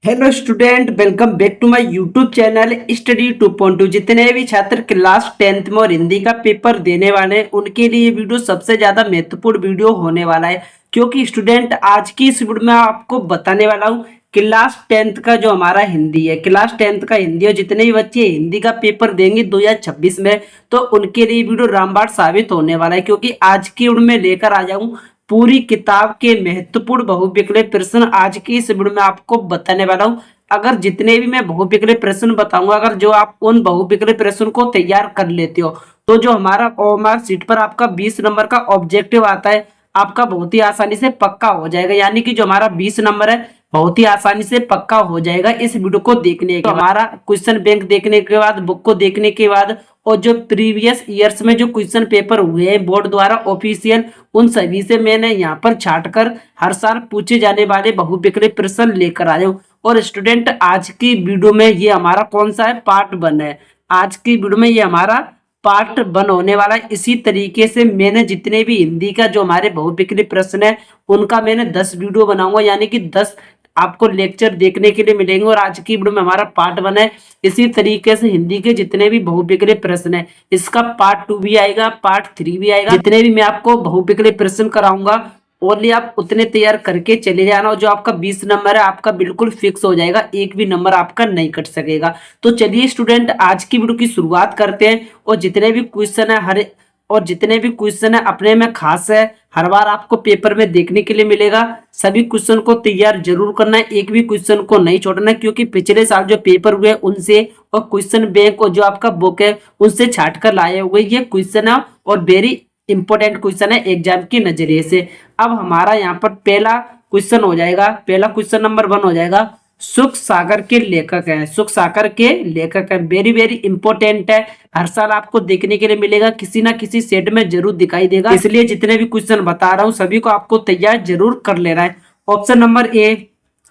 Hello student, welcome back to my YouTube channel study 2.2। जितने भी छात्र क्लास 10th में और हिंदी का पेपर देने वाले हैं उनके लिए ये वीडियो सबसे ज्यादा महत्वपूर्ण वीडियो होने वाला है, क्योंकि स्टूडेंट आज की इस वीडियो में आपको बताने वाला हूँ क्लास 10th का जो हमारा हिंदी है, क्लास 10th का हिंदी और जितने भी बच्चे हिंदी का पेपर देंगे 2026 में, तो उनके लिए वीडियो रामबाण साबित होने वाला है। क्योंकि आज की वीडियो में लेकर आ जाऊं पूरी किताब के महत्वपूर्ण बहुविकल्पीय प्रश्न आज की इस वीडियो में आपको बताने वाला हूं। अगर जितने भी मैं बहुविकल्पीय प्रश्न बताऊंगा, अगर जो आप उन बहुविकल्पीय प्रश्न को तैयार कर लेते हो, तो जो हमारा मार्क शीट पर आपका 20 नंबर का ऑब्जेक्टिव आता है, आपका बहुत ही आसानी से पक्का हो जाएगा। यानी कि जो हमारा 20 नंबर है बहुत ही आसानी से पक्का हो जाएगा इस वीडियो को देखने के। हमारा क्वेश्चन बैंक देखने के बाद, बुक को देखने के बाद, और जो प्रीवियस ईयर्स में जो क्वेश्चन पेपर हुए हैं बोर्ड द्वारा ऑफिशियल, उन सभी से मैंने यहाँ पर छांटकर हर साल पूछे जाने वाले बहुविकल्पीय प्रश्न लेकर आया हूँ। और स्टूडेंट आज की वीडियो में ये हमारा कौन सा है, पार्ट 1 है। आज की वीडियो में ये हमारा पार्ट 1 होने वाला है। इसी तरीके से मैंने जितने भी हिंदी का जो हमारे बहुविकल्पीय प्रश्न है उनका मैंने 10 वीडियो बनाऊंगा, यानी कि 10 आपको लेक्चर देखने के लिए मिलेंगे। और आज की वीडियो में हमारा पार्ट 1 है। इसी तरीके से हिंदी के जितने भी बहुविकल्पीय प्रश्न है इसका पार्ट 2 भी आएगा, पार्ट 3 भी आएगा। जितने भी मैं आपको बहुविकल्पीय प्रश्न कराऊंगा ओनली आप उतने तैयार करके चले जाना, और जो आपका 20 नंबर है आपका बिल्कुल फिक्स हो जाएगा, एक भी नंबर आपका नहीं कट सकेगा। तो चलिए स्टूडेंट आज की वीडियो की शुरुआत करते हैं। और जितने भी क्वेश्चन है जितने भी क्वेश्चन है अपने में खास है, हर बार आपको पेपर में देखने के लिए मिलेगा। सभी क्वेश्चन को तैयार जरूर करना है, एक भी क्वेश्चन को नहीं छोड़ना है, क्योंकि पिछले साल जो पेपर हुए उनसे और क्वेश्चन बैंक और जो आपका बुक है उनसे छाट कर लाए हुए ये क्वेश्चन है, और वेरी इंपॉर्टेंट क्वेश्चन है एग्जाम के नजरिए से। अब हमारा यहाँ पर पहला क्वेश्चन हो जाएगा, पहला क्वेश्चन नंबर 1 हो जाएगा, सुख सागर के लेखक हैं। सुख सागर के लेखक हैं, वेरी वेरी इंपॉर्टेंट है, हर साल आपको देखने के लिए मिलेगा, किसी ना किसी सेट में जरूर दिखाई देगा। इसलिए जितने भी क्वेश्चन बता रहा हूँ सभी को आपको तैयार जरूर कर लेना है। Option number A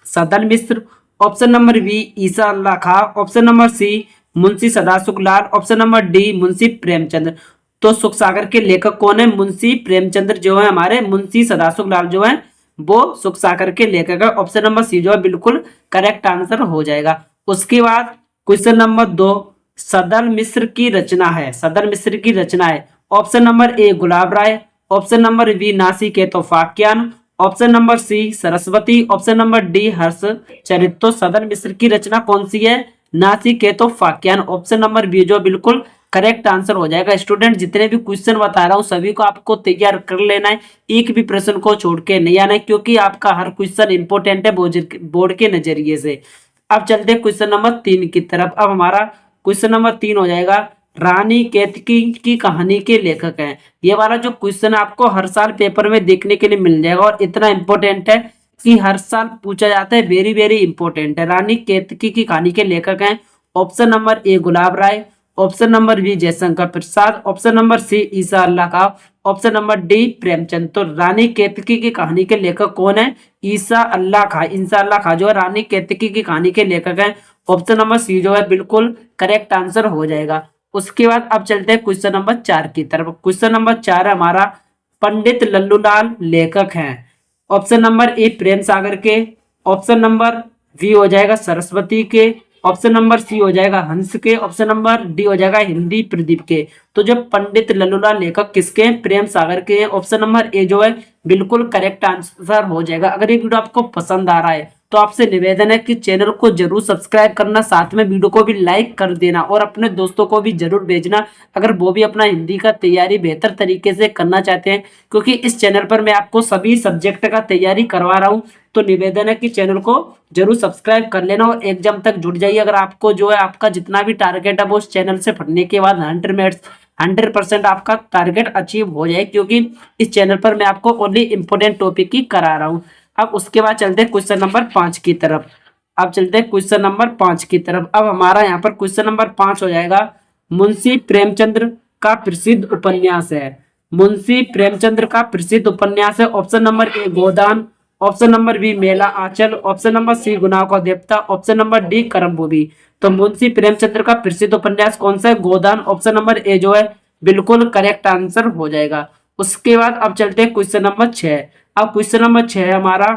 Sadan Mishra, option number B Isa Allah Khan, option number C Munshi Sadashiv Lal, option number D Munshi Premchand. तो सुख सागर के लेखक कौन है? मुंशी प्रेमचंद्र जो है हमारे, मुंशी सदाशिव लाल जो है वो सुख सागर के लेखक है। ऑप्शन नंबर सी जो है बिल्कुल करेक्ट आंसर हो जाएगा। उसके बाद क्वेश्चन नंबर 2, सदर मिश्र की रचना है, सदर मिश्र की रचना है। Option number A Gulab Rai, option number B Nasiketopakhyan, option number C Saraswati, option number D Harsh Charit. तो सदर मिश्र की रचना कौन सी है? नासिकेतोफाक्यान। ऑप्शन नंबर बी जो बिल्कुल करेक्ट आंसर हो जाएगा। स्टूडेंट जितने भी क्वेश्चन बता रहा हूँ सभी को आपको तैयार कर लेना है, एक भी प्रश्न को छोड़ के नहीं आना है, क्योंकि आपका हर क्वेश्चन इंपॉर्टेंट है बोर्ड के नजरिए से। अब चलते हैं क्वेश्चन नंबर 3 की तरफ। अब हमारा क्वेश्चन नंबर 3 हो जाएगा, रानी केतकी की कहानी के लेखक हैं। ये वाला जो क्वेश्चन आपको हर साल पेपर में देखने के लिए मिल जाएगा, और इतना इंपॉर्टेंट है कि हर साल पूछा जाता है, वेरी वेरी इंपॉर्टेंट है। रानी केतकी की कहानी के लेखक हैं option number A Gulab Rai, option number B Jaishankar Prasad, option number C Isa Allah Khan, option number D Premchand. तो रानी केतकी की कहानी के लेखक कौन है? ईसा अल्लाह खां। ईसा अल्लाह खां जो है रानी केतकी की कहानी के लेखक हैं। ऑप्शन नंबर सी जो है बिल्कुल करेक्ट आंसर हो जाएगा। उसके बाद अब चलते हैं क्वेश्चन नंबर 4 की तरफ। क्वेश्चन नंबर 4 है हमारा, पंडित लल्लूलाल लेखक हैं। ऑप्शन नंबर ए प्रेम सागर के, ऑप्शन नंबर बी हो जाएगा सरस्वती के, ऑप्शन नंबर सी हो जाएगा हंस के, ऑप्शन नंबर डी हो जाएगा हिंदी प्रदीप के। तो जो पंडित लल्लूलाल लेखक किसके हैं? प्रेम सागर के हैं। ऑप्शन नंबर ए जो है बिल्कुल करेक्ट आंसर हो जाएगा। अगर ये वीडियो आपको पसंद आ रहा है तो आपसे निवेदन है कि चैनल को जरूर सब्सक्राइब करना, साथ में वीडियो को भी लाइक कर देना, और अपने दोस्तों को भी जरूर भेजना अगर वो भी अपना हिंदी का तैयारी बेहतर तरीके से करना चाहते हैं, क्योंकि इस चैनल पर मैं आपको सभी सब्जेक्ट का तैयारी करवा रहा हूँ। तो निवेदन है कि चैनल को जरूर सब्सक्राइब कर लेना और एग्जाम तक जुड़ जाइए। अगर आपको जो है आपका जितना भी टारगेट है वो उस चैनल से पढ़ने के बाद 100% आपका टारगेट अचीव हो जाए, क्योंकि इस चैनल पर मैं आपको ओनली इंपोर्टेंट टॉपिक ही करा रहा हूँ। अब उसके बाद चलते हैं क्वेश्चन नंबर 5 की तरफ। अब चलते हैं क्वेश्चन नंबर 5 की तरफ। अब हमारा यहाँ पर क्वेश्चन नंबर 5 हो जाएगा, मुंशी प्रेमचंद्र का प्रसिद्ध उपन्यास है। मुंशी प्रेमचंद्र का प्रसिद्ध उपन्यास है। Option number A Godan, option number B Maila Anchal, option number C Gunah ka देवता, ऑप्शन नंबर डी करमभूमि। तो मुंशी प्रेमचंद्र का प्रसिद्ध उपन्यास कौन सा है? गोदान। ऑप्शन नंबर ए जो है बिल्कुल करेक्ट आंसर हो जाएगा। उसके बाद अब चलते हैं क्वेश्चन नंबर 6। अब क्वेश्चन नंबर 6 है हमारा,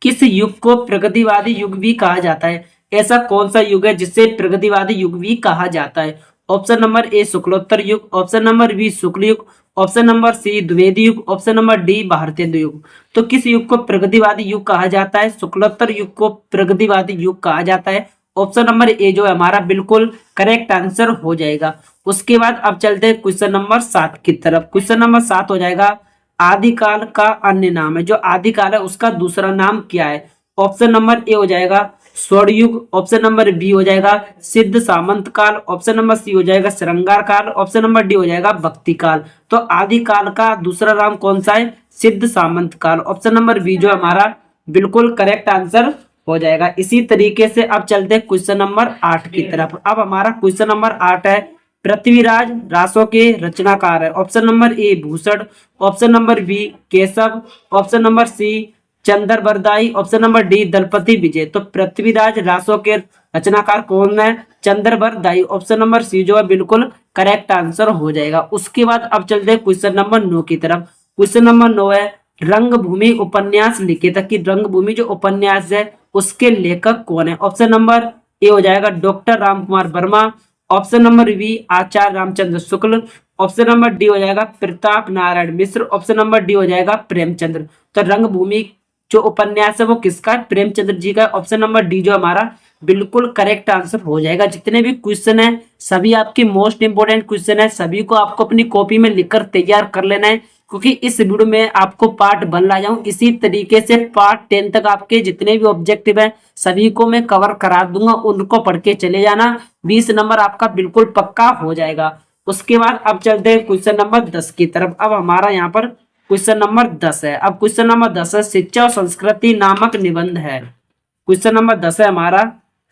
किस युग को प्रगतिवादी युग भी कहा जाता है? ऐसा कौन सा युग है जिसे प्रगतिवादी युग भी कहा जाता है? ऑप्शन नंबर ए शुक्लोत्तर युग, ऑप्शन नंबर बी शुक्ल युग, ऑप्शन नंबर सी द्विवेदी युग, ऑप्शन नंबर डी भारतीय युग। तो किस युग को प्रगतिवादी युग कहा जाता है? शुक्लोत्तर युग को प्रगतिवादी युग कहा जाता है। ऑप्शन नंबर ए जो है हमारा बिल्कुल करेक्ट आंसर हो जाएगा। उसके बाद अब चलते हैं क्वेश्चन नंबर 7 की तरफ। क्वेश्चन नंबर 7 हो जाएगा आदिकाल का अन्य नाम है। जो आदिकाल है उसका दूसरा नाम क्या है? ऑप्शन नंबर ए हो जाएगा स्वर्ण युग, ऑप्शन नंबर बी हो जाएगा सिद्ध सामंत काल, ऑप्शन नंबर सी हो जाएगा श्रृंगार काल, ऑप्शन नंबर डी हो जाएगा भक्ति काल। तो आदिकाल का दूसरा नाम कौन सा है? सिद्ध सामंत काल। ऑप्शन नंबर बी जो हमारा बिल्कुल करेक्ट आंसर हो जाएगा। इसी तरीके से अब चलते हैं क्वेश्चन नंबर 8 की तरफ। अब हमारा क्वेश्चन नंबर 8 है पृथ्वीराज रासों के रचनाकार है। Option number A Bhushan, option number B Keshav, option number C Chandbardai, option number D Dalpati Vijay. तो पृथ्वीराज रासों के रचनाकार कौन है? चंद्रबरदाई। ऑप्शन नंबर सी जो है बिल्कुल करेक्ट आंसर हो जाएगा। उसके बाद अब चलते हैं क्वेश्चन नंबर 9 की तरफ। क्वेश्चन नंबर 9 है रंगभूमि उपन्यास लिखे था कि रंगभूमि जो उपन्यास है उसके लेखक कौन है? ऑप्शन नंबर ए हो जाएगा doctor Ramkumar Verma, option number B Acharya Ramchandra Shukla, option number D हो जाएगा Pratap Narayan Mishra, option number D हो जाएगा प्रेमचंद्र। तो रंगभूमि जो उपन्यास है वो किसका है? प्रेमचंद्र जी का। ऑप्शन नंबर डी जो हमारा बिल्कुल करेक्ट आंसर हो जाएगा। जितने भी क्वेश्चन है सभी आपके मोस्ट इंपोर्टेंट क्वेश्चन है, सभी को आपको अपनी कॉपी में लिखकर तैयार कर लेना है, क्योंकि इस वीडियो में आपको पार्ट 1 ला जाऊं। इसी तरीके से पार्ट 10 तक आपके जितने भी ऑब्जेक्टिव है सभी को मैं कवर करा दूंगा, उनको पढ़ के चले जाना। 20 नंबर आपका बिल्कुल पक्का हो जाएगा। उसके बाद अब चलते हैं क्वेश्चन नंबर 10 की तरफ। अब हमारा यहाँ पर क्वेश्चन नंबर 10 है। अब क्वेश्चन नंबर 10 है शिक्षा और संस्कृति नामक निबंध है। क्वेश्चन नंबर 10 है हमारा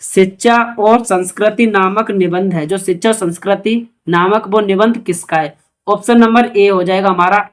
शिक्षा और संस्कृति नामक निबंध है। जो शिक्षा और संस्कृति नामक वो निबंध किसका है? ऑप्शन नंबर ए हो जाएगा हमारा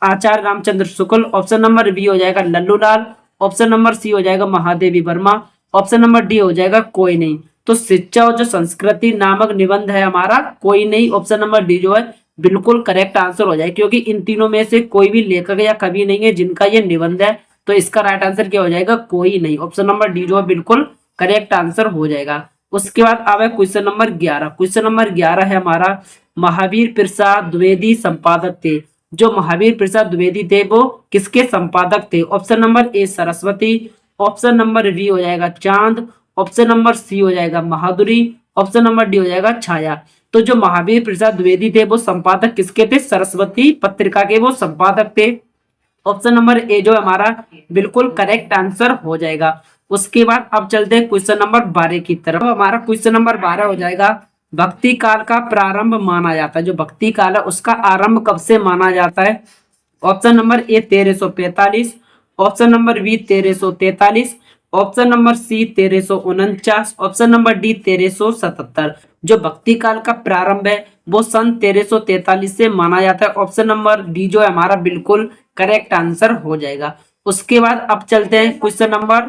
आचार्य Ramchandra Shukla, option number B हो जाएगा लल्लूलाल, ऑप्शन नंबर सी हो जाएगा Mahadevi Verma, option number D हो जाएगा कोई नहीं। तो शिक्षा और जो संस्कृति नामक निबंध है हमारा कोई नहीं, ऑप्शन नंबर डी जो है बिल्कुल करेक्ट आंसर हो जाए, क्योंकि इन तीनों में से कोई भी लेखक या कवि नहीं है जिनका ये निबंध है। तो इसका राइट आंसर क्या हो जाएगा? कोई नहीं। ऑप्शन नंबर डी जो है बिल्कुल करेक्ट आंसर हो जाएगा। उसके बाद अब है क्वेश्चन नंबर 11। क्वेश्चन नंबर 11 है हमारा महावीर प्रसाद द्विवेदी संपादक थे। जो महावीर प्रसाद द्विवेदी थे वो किसके संपादक थे? Option number A Saraswati, option number B हो जाएगा चांद, ऑप्शन नंबर सी हो जाएगा महादुरी, ऑप्शन नंबर डी हो जाएगा छाया। तो जो महावीर प्रसाद द्विवेदी थे वो संपादक किसके थे? सरस्वती पत्रिका के वो संपादक थे। ऑप्शन नंबर ए जो हमारा बिल्कुल करेक्ट आंसर हो जाएगा। उसके बाद अब चलते हैं क्वेश्चन नंबर 12 की तरफ। हमारा क्वेश्चन नंबर 12 हो जाएगा भक्ति काल का प्रारंभ माना जाता है। जो भक्ति काल है उसका आरंभ कब से माना जाता है? Option number A 1345, option number B 1343, option number C 1349, option number D 1377। जो भक्ति काल का प्रारंभ है वो सन 1343 से माना जाता है। ऑप्शन नंबर डी जो है हमारा बिल्कुल करेक्ट आंसर हो जाएगा। उसके बाद अब चलते हैं क्वेश्चन नंबर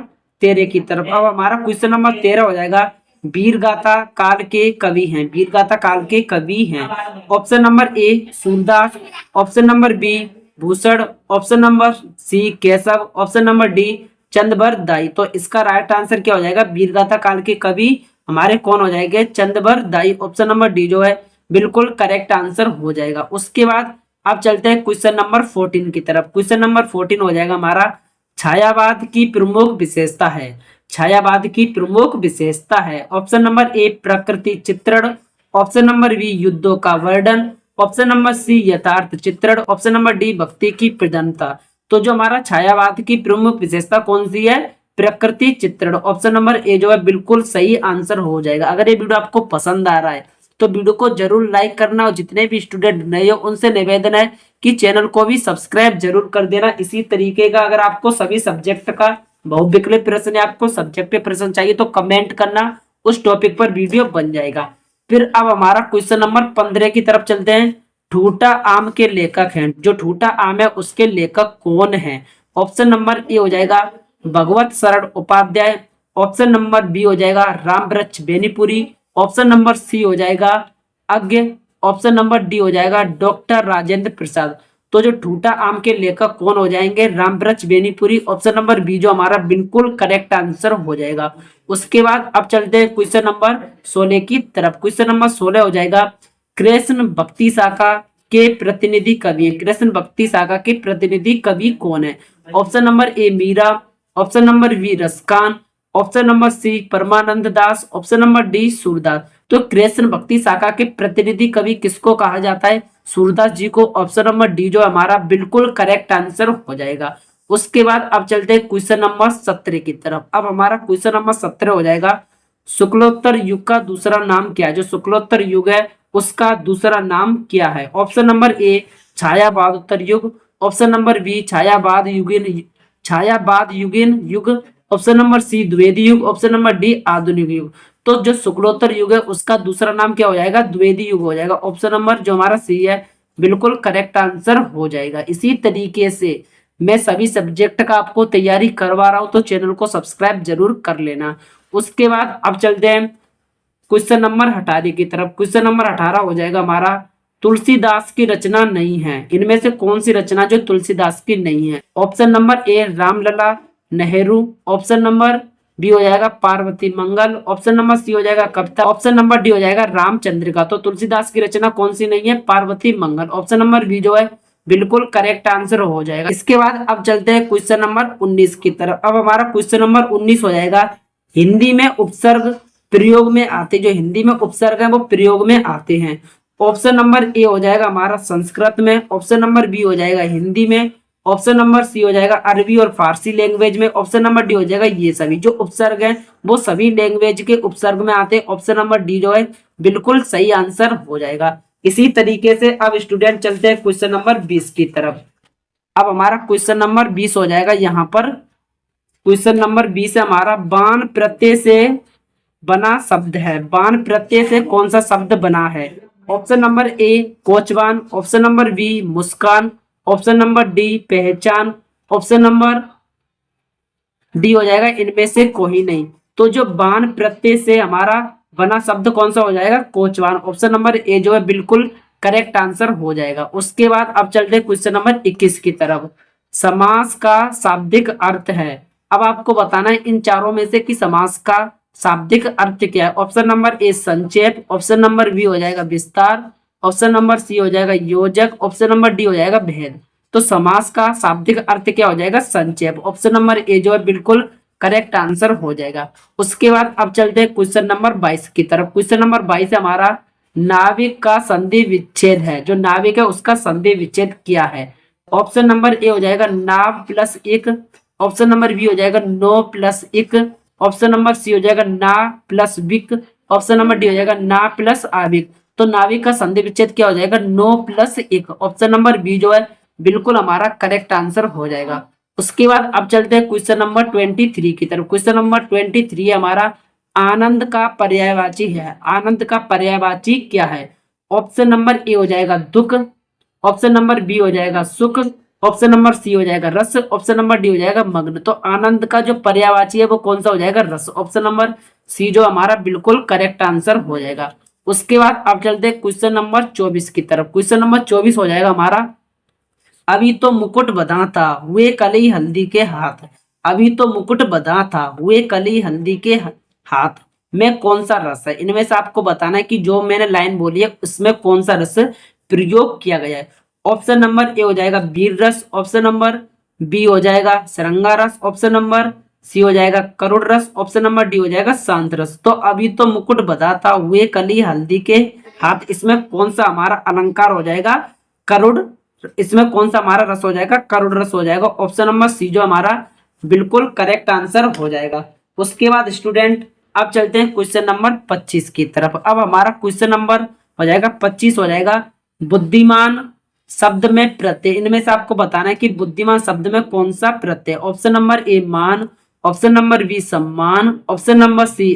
13 की तरफ। अब हमारा क्वेश्चन नंबर 13 हो जाएगा वीरगाथा काल के कवि हैं। वीरगाथा काल के कवि हैं। Option number A Surdas, option number B Bhushan, option number C Keshav, option number D Chandbardai. तो इसका राइट आंसर क्या हो जाएगा? वीरगाथा काल के कवि हमारे कौन हो जाएंगे? चंद्रबरदाई। ऑप्शन नंबर डी जो है बिल्कुल करेक्ट आंसर हो जाएगा। उसके बाद अब चलते हैं क्वेश्चन नंबर 14 की तरफ। क्वेश्चन नंबर 14 हो जाएगा हमारा छायावाद की प्रमुख विशेषता है। छायावाद की प्रमुख विशेषता है। ऑप्शन नंबर ए प्रकृति चित्रण, ऑप्शन नंबर बी युद्धों का वर्णन, ऑप्शन नंबर सी यथार्थ चित्रण, ऑप्शन नंबर डी भक्ति की प्रधानता। तो जो हमारा छायावाद की प्रमुख विशेषता कौन सी है? प्रकृति चित्रण। ऑप्शन नंबर ए जो है बिल्कुल सही आंसर हो जाएगा। अगर ये वीडियो आपको पसंद आ रहा है तो वीडियो को जरूर लाइक करना, और जितने भी स्टूडेंट नए हो उनसे निवेदन है कि चैनल को भी सब्सक्राइब जरूर कर देना। इसी तरीके का अगर आपको सभी सब्जेक्ट का बहुविकल्प प्रश्न या आपको सब्जेक्ट पे प्रश्न चाहिए तो कमेंट करना, उस टॉपिक पर वीडियो बन जाएगा। फिर अब हमारा क्वेश्चन नंबर 15 की तरफ चलते हैं। ठूठा आम के लेखक हैं। जो ठूठा आम है उसके लेखक कौन है? ऑप्शन नंबर ए हो जाएगा भगवत शरण उपाध्याय, ऑप्शन नंबर बी हो जाएगा Ramvriksh Benipuri, option number C हो जाएगा अज्ञ, ऑप्शन नंबर डी हो जाएगा डॉक्टर राजेंद्र प्रसाद। तो जो ठूटा आम के लेखक कौन हो जाएंगे? Ramvriksh Benipuri. Option number B जो हमारा बिल्कुल करेक्ट आंसर हो जाएगा। उसके बाद अब चलते हैं क्वेश्चन नंबर 16 की तरफ। क्वेश्चन नंबर 16 हो जाएगा, कृष्ण भक्ति शाखा के प्रतिनिधि कवि। कृष्ण भक्ति शाखा के प्रतिनिधि कवि कौन है? Option number A Meera, option number B Raskhan, option number C Parmanand Das, option number D Surdas. तो कृष्ण भक्ति शाखा के प्रतिनिधि कवि किसको कहा जाता है? सूरदास जी को। ऑप्शन नंबर डी जो हमारा बिल्कुल करेक्ट आंसर हो जाएगा। उसके बाद अब चलते हैं क्वेश्चन नंबर 17 की तरफ। अब हमारा क्वेश्चन नंबर 17 हो जाएगा, शुक्लोत्तर युग का दूसरा नाम क्या है? जो शुक्लोत्तर युग है उसका दूसरा नाम क्या है? ऑप्शन नंबर ए छायावादोत्तर युग, ऑप्शन नंबर बी छायावाद युगीन युग, ऑप्शन नंबर सी द्विवेदी युग, ऑप्शन नंबर डी आधुनिक युग। तो जो शुक्लोत्तर युग है उसका दूसरा नाम क्या हो जाएगा? द्विवेदी युग हो जाएगा। ऑप्शन नंबर जो हमारा सी है बिल्कुल करेक्ट आंसर हो जाएगा। इसी तरीके से मैं सभी सब्जेक्ट का आपको तैयारी करवा रहा हूं, तो चैनल को सब्सक्राइब जरूर कर लेना। उसके बाद अब चलते हैं क्वेश्चन नंबर 18 की तरफ। क्वेश्चन नंबर 18 हो जाएगा हमारा, तुलसीदास की रचना नहीं है, इनमें से कौन सी रचना जो तुलसीदास की नहीं है? Option number A Ramlala Nehru, option number B हो जाएगा Parvati Mangal, option number C हो जाएगा कविता, ऑप्शन नंबर डी हो जाएगा रामचंद्रिका। तो तुलसीदास की रचना कौन सी नहीं है? Parvati Mangal. Option number B जो है बिल्कुल करेक्ट आंसर हो जाएगा। इसके बाद अब चलते हैं क्वेश्चन नंबर 19 की तरफ। अब हमारा क्वेश्चन नंबर 19 हो जाएगा, हिंदी में उपसर्ग प्रयोग में आते, जो हिंदी में उपसर्ग है वो प्रयोग में आते हैं। ऑप्शन नंबर ए हो जाएगा हमारा संस्कृत में, ऑप्शन नंबर बी हो जाएगा हिंदी में, ऑप्शन नंबर सी हो जाएगा अरबी और फारसी लैंग्वेज में, ऑप्शन नंबर डी हो जाएगा ये सभी। जो उपसर्ग है वो सभी लैंग्वेज के उपसर्ग में आते हैं। ऑप्शन नंबर डी जो है बिल्कुल सही आंसर हो जाएगा। इसी तरीके से अब स्टूडेंट चलते हैं क्वेश्चन नंबर 20 की तरफ। अब हमारा क्वेश्चन नंबर 20 हो जाएगा, यहाँ पर क्वेश्चन नंबर 20 है हमारा, बाण प्रत्यय से बना शब्द है। बाण प्रत्यय से कौन सा शब्द बना है? ऑप्शन नंबर ए कोचवान, ऑप्शन नंबर बी मुस्कान, ऑप्शन नंबर डी पहचान, ऑप्शन नंबर डी हो जाएगा इनमें से कोई नहीं। तो जो बाण प्रत्यय से हमारा बना शब्द कौन सा हो जाएगा? कोचवान। ऑप्शन नंबर ए जो है बिल्कुल करेक्ट आंसर हो जाएगा। उसके बाद अब चलते हैं क्वेश्चन नंबर 21 की तरफ। समास का शाब्दिक अर्थ है। अब आपको बताना है इन चारों में से कि समास का शाब्दिक अर्थ क्या है। ऑप्शन नंबर ए संक्षेप, ऑप्शन नंबर बी हो जाएगा विस्तार, ऑप्शन नंबर सी हो जाएगा योजक, ऑप्शन नंबर डी हो जाएगा भेद। तो समास का शाब्दिक अर्थ क्या हो जाएगा? संक्षेप। ऑप्शन नंबर ए जो है बिल्कुल करेक्ट आंसर हो जाएगा। उसके बाद अब चलते हैं क्वेश्चन नंबर 22 की तरफ। क्वेश्चन नंबर 22 हमारा, नाविक का संधि विच्छेद है। जो नाविक है उसका संधि विच्छेद क्या है? ऑप्शन नंबर ए हो जाएगा नाव प्लस एक, ऑप्शन नंबर बी हो जाएगा नो प्लस एक, ऑप्शन नंबर सी हो जाएगा ना प्लस विक, ऑप्शन नंबर डी हो जाएगा ना प्लस आविक। तो नाविक का संधि विच्छेद क्या हो जाएगा? नो प्लस एक। ऑप्शन नंबर बी जो है बिल्कुल हमारा करेक्ट आंसर हो जाएगा। उसके बाद अब चलते हैं क्वेश्चन नंबर 23 की तरफ। क्वेश्चन नंबर 23 हमारा, आनंद का पर्यायवाची है। आनंद का पर्यायवाची क्या है? ऑप्शन नंबर ए हो जाएगा दुख, ऑप्शन नंबर बी हो जाएगा सुख, ऑप्शन नंबर सी हो जाएगा रस, ऑप्शन नंबर डी हो जाएगा मग्न। तो आनंद का जो पर्यायवाची है वो कौन सा हो जाएगा? रस। ऑप्शन नंबर सी जो हमारा बिल्कुल करेक्ट आंसर हो जाएगा। उसके बाद अब चलते हैं क्वेश्चन नंबर 24 की तरफ। क्वेश्चन नंबर 24 हो जाएगा हमारा, अभी तो मुकुट बंधा था हुए कली हल्दी के हाथ। अभी तो मुकुट बंधा था हुए कली हल्दी के हाथ में कौन सा रस है? इनमें से आपको बताना है कि जो मैंने लाइन बोली है उसमें कौन सा रस प्रयोग किया गया है। ऑप्शन नंबर ए हो जाएगा वीर रस, ऑप्शन नंबर बी हो जाएगा सरंगा रस, ऑप्शन नंबर सी हो जाएगा करुण रस, ऑप्शन नंबर डी हो जाएगा शांत रस। तो अभी तो मुकुट बंधा था हुए कली हल्दी के हाथ, इसमें कौन सा हमारा अलंकार हो जाएगा? करुण। इसमें कौन सा हमारा रस हो जाएगा? करुण रस हो जाएगा। ऑप्शन नंबर सी जो हमारा बिल्कुल करेक्ट आंसर हो जाएगा। उसके बाद स्टूडेंट अब चलते हैं क्वेश्चन नंबर 25 की तरफ। अब हमारा क्वेश्चन नंबर हो जाएगा 25 हो जाएगा, बुद्धिमान शब्द में प्रत्यय। इनमें से आपको बताना है कि बुद्धिमान शब्द में कौन सा प्रत्यय। ऑप्शन नंबर ए मान, ऑप्शन नंबर बी सम्मान, option number C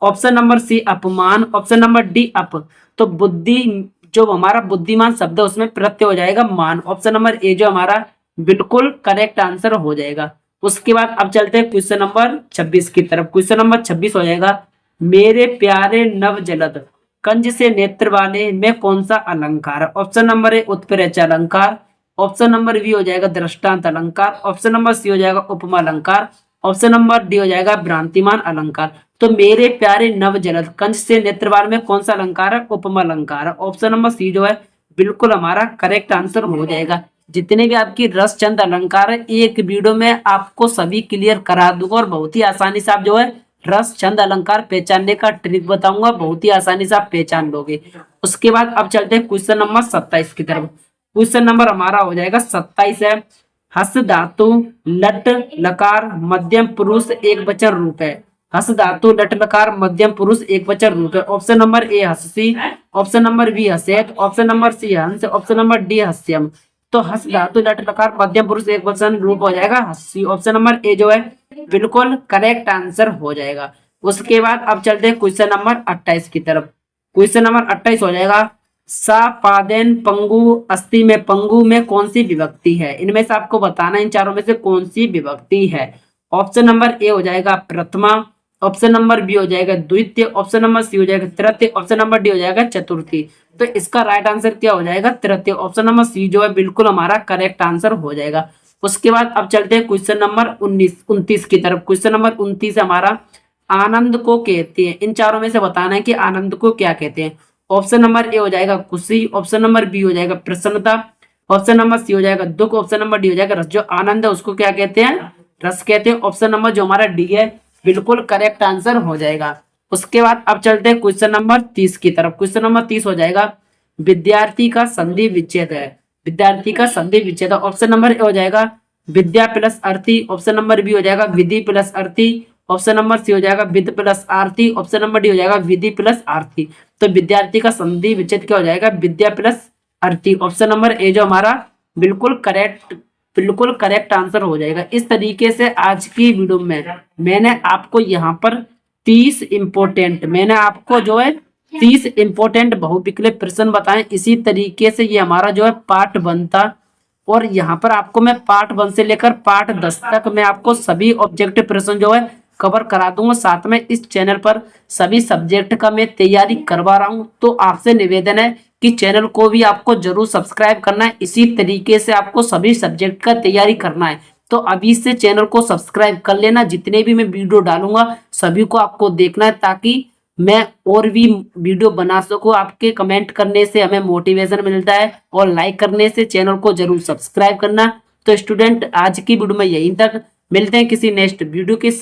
option number C अपमान, ऑप्शन नंबर डी अप। तो बुद्धि जो हमारा बुद्धिमान शब्द है उसमें प्रत्यय हो जाएगा मान। ऑप्शन नंबर ए जो हमारा बिल्कुल करेक्ट आंसर हो जाएगा। उसके बाद अब चलते हैं क्वेश्चन नंबर 26 की तरफ। क्वेश्चन नंबर 26 हो जाएगा, मेरे प्यारे नव जलद कंज से नेत्र वाले में कौन सा अलंकार है? ऑप्शन नंबर ए उत्प्रेक्षा अलंकार, ऑप्शन नंबर बी हो जाएगा दृष्टांत अलंकार, ऑप्शन नंबर सी हो जाएगा उपमा अलंकार, ऑप्शन नंबर डी हो जाएगा भ्रांतिमान अलंकार। तो मेरे प्यारे नवजलद, कंज से नेत्रवाल में कौन सा अलंकार है? उपमा अलंकार है। ऑप्शन नंबर सी जो है बिल्कुल हमारा करेक्ट आंसर हो जाएगा। जितने भी आपकी रसचंद अलंकार है एक वीडियो में आपको सभी क्लियर करा दूंगा और बहुत ही आसानी से आप जो है रसचंद अलंकार पहचानने का ट्रिक बताऊंगा, बहुत ही आसानी से आप पहचान लोगे। उसके बाद अब चलते हैं क्वेश्चन नंबर 27 की तरफ। क्वेश्चन नंबर हमारा हो जाएगा 27 है, हस धातु लट लकार मध्यम पुरुष एक वचन रूप है। हस धातु लट लकार मध्यम पुरुष एक वचन रूप है। ऑप्शन नंबर ए हस्सी, ऑप्शन नंबर बी हसेत, ऑप्शन नंबर सी हंस, ऑप्शन नंबर डी हस्यम। तो हस धातु लट लकार मध्यम पुरुष एक वचन रूप हो जाएगा हस्सी। ऑप्शन नंबर ए जो है बिल्कुल करेक्ट आंसर हो जाएगा। उसके बाद अब चलते हैं क्वेश्चन नंबर 28 की तरफ। क्वेश्चन नंबर 28 हो जाएगा, सा पादेन पंगु अस्थि में पंगु में कौन सी विभक्ति है? इनमें से आपको बताना इन चारों में से कौन सी विभक्ति है। ऑप्शन नंबर ए हो जाएगा प्रथमा, ऑप्शन नंबर बी हो जाएगा द्वितीय, ऑप्शन नंबर सी हो जाएगा तृतीय, ऑप्शन नंबर डी हो जाएगा चतुर्थी। तो इसका राइट आंसर क्या हो जाएगा? तृतीय। ऑप्शन नंबर सी जो है बिल्कुल हमारा करेक्ट आंसर हो जाएगा। उसके बाद अब चलते हैं क्वेश्चन नंबर 29 की तरफ। क्वेश्चन नंबर 29 हमारा, आनंद को कहते हैं, इन चारों में से बताना है कि आनंद को क्या कहते हैं। ऑप्शन नंबर ए हो जाएगा खुशी, ऑप्शन नंबर बी हो जाएगा प्रसन्नता, ऑप्शन नंबर सी हो जाएगा दुख, ऑप्शन नंबर डी हो जाएगा रस। जो आनंद है उसको क्या कहते हैं? रस कहते हैं। ऑप्शन नंबर जो हमारा डी है बिल्कुल करेक्ट आंसर हो जाएगा। उसके बाद अब चलते हैं क्वेश्चन नंबर 30 की तरफ। क्वेश्चन नंबर 30 हो जाएगा, विद्यार्थी का संधि विच्छेद है। विद्यार्थी का संधि विच्छेद। ऑप्शन नंबर ए हो जाएगा विद्या प्लस अर्थी, ऑप्शन नंबर बी हो जाएगा विधि प्लस अर्थी, ऑप्शन नंबर सी हो जाएगा with plus Aarti, option number D हो जाएगा विधि प्लस आरती। तो विद्यार्थी का संधि विच्छेद क्या हो जाएगा? विद्या प्लस अर्थी। ऑप्शन नंबर ए जो हमारा बिल्कुल करेक्ट आंसर हो जाएगा। इस तरीके से आज की वीडियो में मैंने आपको यहाँ पर 30 इंपोर्टेंट बहुविकल्प प्रश्न बताएं। इसी तरीके से ये हमारा जो है पार्ट 1 था और यहाँ पर आपको मैं पार्ट 1 से लेकर पार्ट 10 तक मैं आपको सभी ऑब्जेक्टिव प्रश्न जो है कवर करा दूंगा। साथ में इस चैनल पर सभी सब्जेक्ट का मैं तैयारी करवा रहा हूँ। तो आपसे निवेदन है कि चैनल को भी आपको जरूर सब्सक्राइब करना है। इसी तरीके से आपको सभी सब्जेक्ट का तैयारी करना है। तो अभी से चैनल को सब्सक्राइब कर लेना। जितने भी मैं वीडियो डालूंगा सभी को आपको देखना है ताकि मैं और भी वीडियो बना सकूं। आपके कमेंट करने से हमें मोटिवेशन मिलता है और लाइक करने से चैनल को जरूर सब्सक्राइब करना। तो स्टूडेंट आज की वीडियो में यहीं तक, मिलते हैं किसी नेक्स्ट वीडियो के साथ।